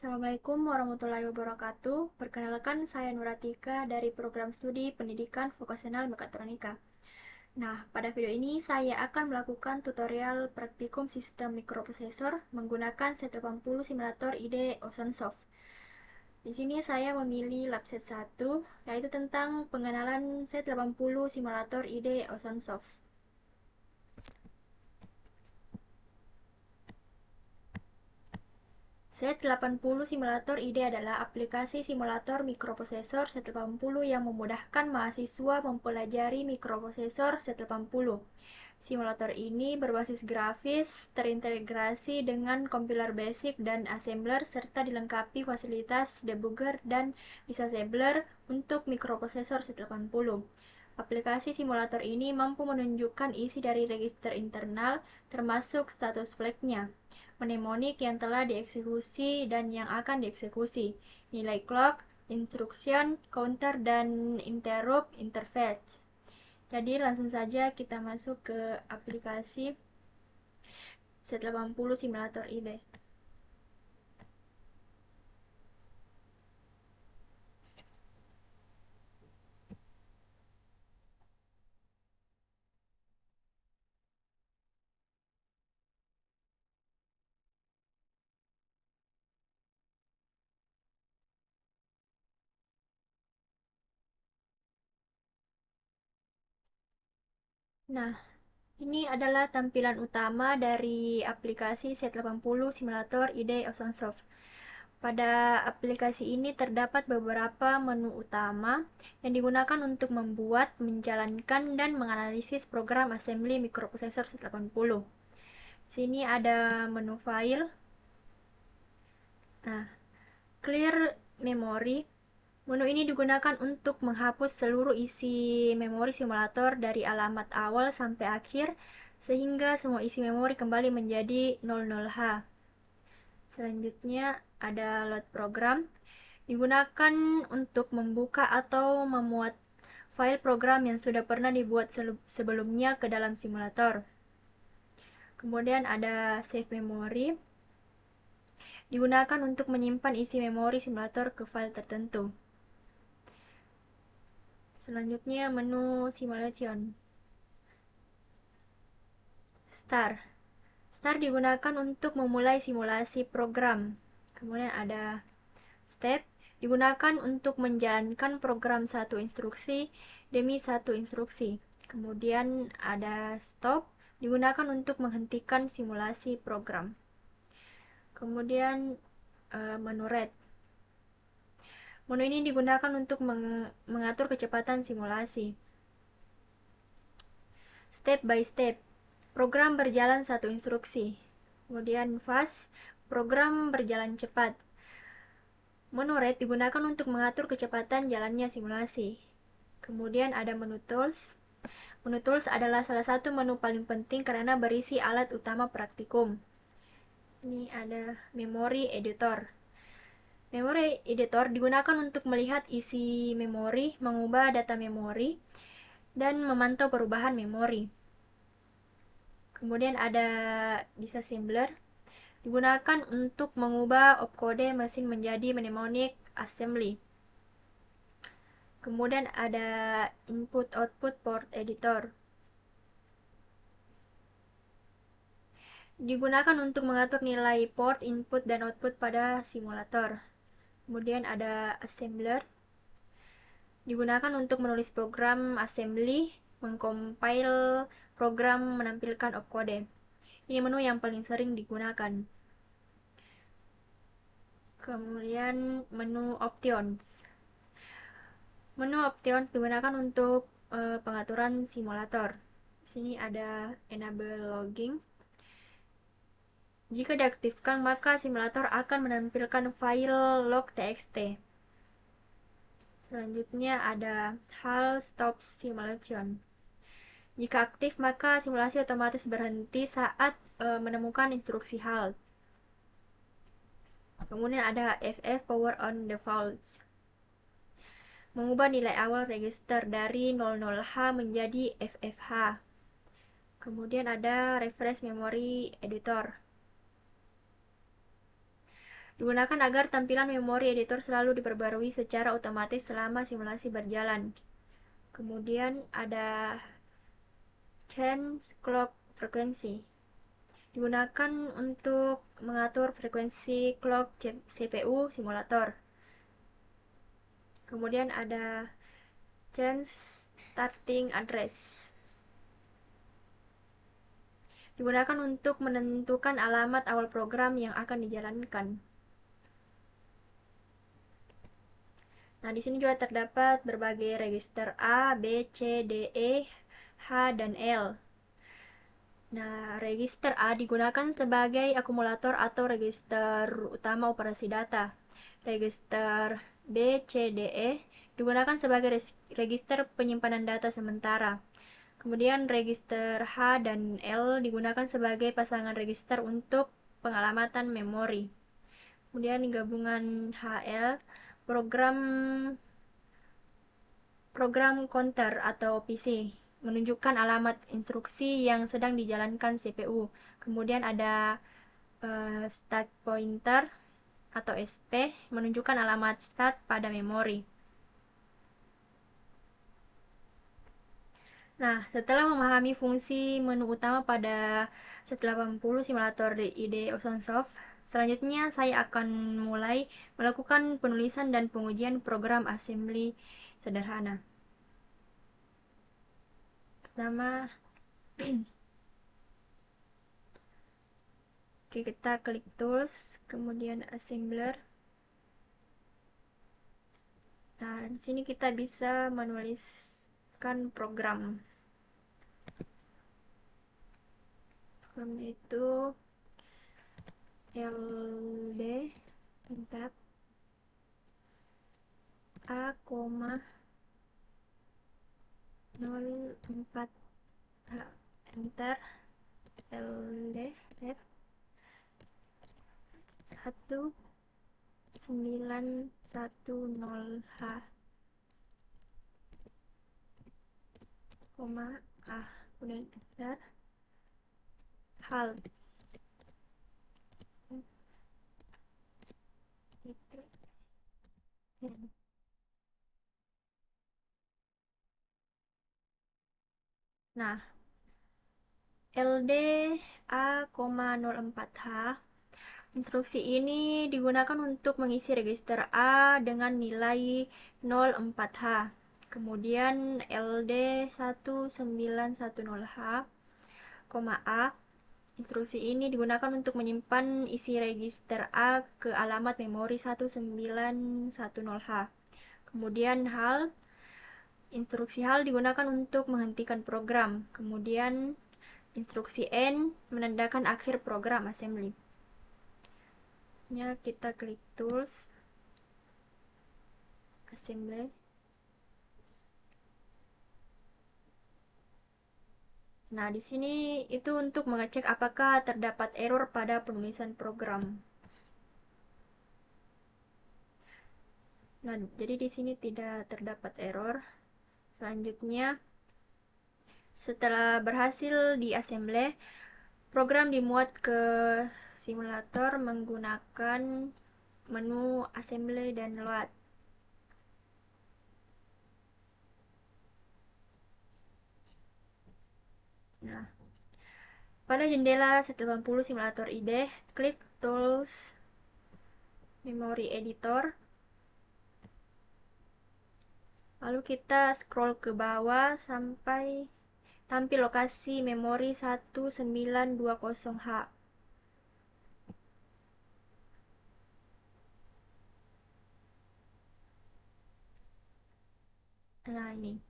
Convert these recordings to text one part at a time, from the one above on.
Assalamualaikum warahmatullahi wabarakatuh. Perkenalkan, saya Nuratika dari program studi pendidikan vokasional Mekatronika. Nah, pada video ini saya akan melakukan tutorial praktikum sistem mikroprosesor menggunakan Z80 simulator IDE OceanSoft. Di sini saya memilih labset 1, yaitu tentang pengenalan Z80 simulator IDE OceanSoft. Z80 Simulator IDE adalah aplikasi simulator mikroprosesor Z80 yang memudahkan mahasiswa mempelajari mikroprosesor Z80. Simulator ini berbasis grafis, terintegrasi dengan kompiler basic dan assembler, serta dilengkapi fasilitas debugger dan disassembler untuk mikroprosesor Z80. Aplikasi simulator ini mampu menunjukkan isi dari register internal, termasuk status flag-nya, mnemonik yang telah dieksekusi dan yang akan dieksekusi, nilai clock, instruction, counter, dan interrupt interface. Jadi langsung saja kita masuk ke aplikasi Z80 Simulator IDE. Nah, ini adalah tampilan utama dari aplikasi Z80 Simulator IDE OceanSoft. Pada aplikasi ini terdapat beberapa menu utama yang digunakan untuk membuat, menjalankan, dan menganalisis program assembly mikroprosesor Z80. Sini ada menu file. Nah, clear memory. Menu ini digunakan untuk menghapus seluruh isi memori simulator dari alamat awal sampai akhir, sehingga semua isi memori kembali menjadi 00H. Selanjutnya ada load program, digunakan untuk membuka atau memuat file program yang sudah pernah dibuat sebelumnya ke dalam simulator. Kemudian ada save memory, digunakan untuk menyimpan isi memori simulator ke file tertentu. Selanjutnya menu simulation. Start. Start digunakan untuk memulai simulasi program. Kemudian ada step, digunakan untuk menjalankan program satu instruksi demi satu instruksi. Kemudian ada stop, digunakan untuk menghentikan simulasi program. Kemudian menu red. Menu ini digunakan untuk mengatur kecepatan simulasi. Step by step, program berjalan satu instruksi. Kemudian fast, program berjalan cepat. Menu red digunakan untuk mengatur kecepatan jalannya simulasi. Kemudian ada menu tools. Menu tools adalah salah satu menu paling penting karena berisi alat utama praktikum. Ini ada memory editor. Memory editor digunakan untuk melihat isi memori, mengubah data memori, dan memantau perubahan memori. Kemudian ada disassembler, digunakan untuk mengubah opkode mesin menjadi mnemonic assembly. Kemudian ada input-output port editor, digunakan untuk mengatur nilai port input dan output pada simulator. Kemudian ada assembler, digunakan untuk menulis program assembly, mengcompile program, menampilkan opkode. Ini menu yang paling sering digunakan. Kemudian menu options. Menu options digunakan untuk pengaturan simulator. Di sini ada enable logging. Jika diaktifkan, maka simulator akan menampilkan file log.txt. Selanjutnya ada halt stop simulation. Jika aktif, maka simulasi otomatis berhenti saat menemukan instruksi halt. Kemudian ada FF power on defaults, mengubah nilai awal register dari 00H menjadi FFH. Kemudian ada refresh memory editor, Digunakan agar tampilan memori editor selalu diperbarui secara otomatis selama simulasi berjalan. Kemudian ada change clock frequency. Digunakan untuk mengatur frekuensi clock CPU simulator. Kemudian ada change starting address. Digunakan untuk menentukan alamat awal program yang akan dijalankan. Nah, di sini juga terdapat berbagai register A, B, C, D, E, H, dan L. Nah, register A digunakan sebagai akumulator atau register utama operasi data. Register B, C, D, E digunakan sebagai register penyimpanan data sementara. Kemudian register H dan L digunakan sebagai pasangan register untuk pengalamatan memori. Kemudian gabungan HL, program counter atau PC menunjukkan alamat instruksi yang sedang dijalankan CPU. Kemudian ada stack pointer atau SP menunjukkan alamat start pada memori. Nah, setelah memahami fungsi menu utama pada 180 simulator IDE OceanSoft, selanjutnya saya akan mulai melakukan penulisan dan pengujian program assembly sederhana. Pertama, kita klik tools, kemudian assembler. Nah, di sini kita bisa menuliskan program. Programnya itu LD tab A, 04 H, enter. LD tab 1910H, koma A, kemudian enter. Halt. Nah, LD A,04H. Instruksi ini digunakan untuk mengisi register A dengan nilai 04H. Kemudian LD 1910H, A. Instruksi ini digunakan untuk menyimpan isi register A ke alamat memori 1910H. Kemudian HAL. Instruksi HAL digunakan untuk menghentikan program. Kemudian instruksi N menandakan akhir program assembly. Kita klik tools, assembly. Nah, di sini itu untuk mengecek apakah terdapat error pada penulisan program. Nah, jadi di sini tidak terdapat error. Selanjutnya, setelah berhasil di assembly, program dimuat ke simulator menggunakan menu assembly dan load. Nah, pada jendela 180 simulator IDE, klik tools, memory editor. Lalu kita scroll ke bawah sampai tampil lokasi memori 1920H. Nah, ini.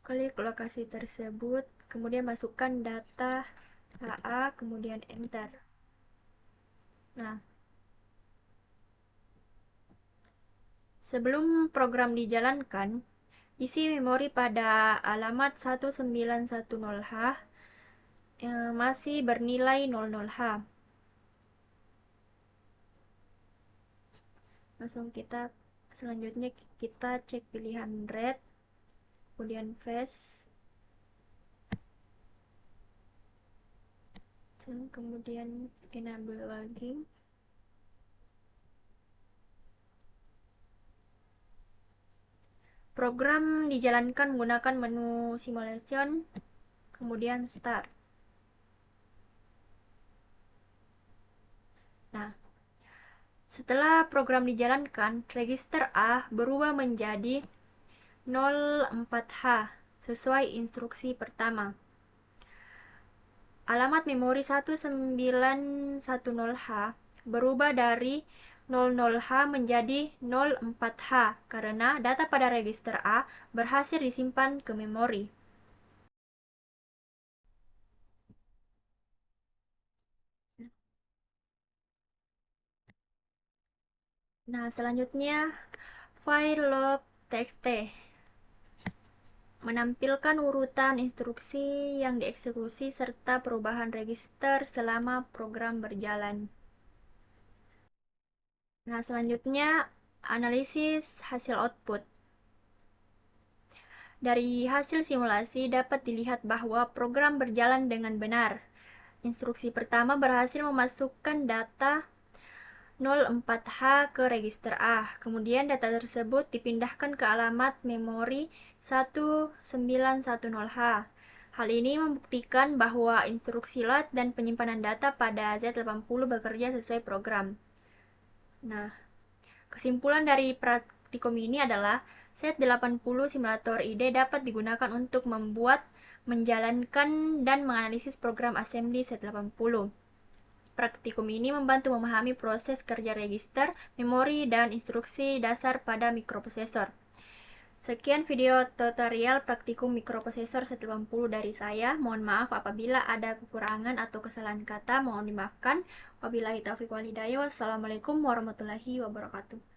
Klik lokasi tersebut, kemudian masukkan data HA, kemudian enter. Nah, sebelum program dijalankan, isi memori pada alamat 1910H masih bernilai 00H. Selanjutnya kita cek pilihan read, kemudian flash. kemudian enable lagi. Program dijalankan menggunakan menu simulation, kemudian start. Nah, setelah program dijalankan, register A berubah menjadi 04H sesuai instruksi pertama. Alamat memori 1910H berubah dari 00H menjadi 04H karena data pada register A berhasil disimpan ke memori. Nah, selanjutnya file log.txt menampilkan urutan instruksi yang dieksekusi serta perubahan register selama program berjalan. Nah, selanjutnya analisis hasil output. Dari hasil simulasi dapat dilihat bahwa program berjalan dengan benar. Instruksi pertama berhasil memasukkan data 04H ke register A. Kemudian data tersebut dipindahkan ke alamat memori 1910H. Hal ini membuktikan bahwa instruksi load dan penyimpanan data pada Z80 bekerja sesuai program. Nah, kesimpulan dari praktikum ini adalah Z80 simulator IDE dapat digunakan untuk membuat, menjalankan, dan menganalisis program assembly Z80. Praktikum ini membantu memahami proses kerja register, memori, dan instruksi dasar pada mikroprosesor. Sekian video tutorial praktikum mikroprosesor Z80 dari saya. Mohon maaf apabila ada kekurangan atau kesalahan kata, mohon dimaafkan. Wabillahi taufiq wal hidayah. Wassalamualaikum warahmatullahi wabarakatuh.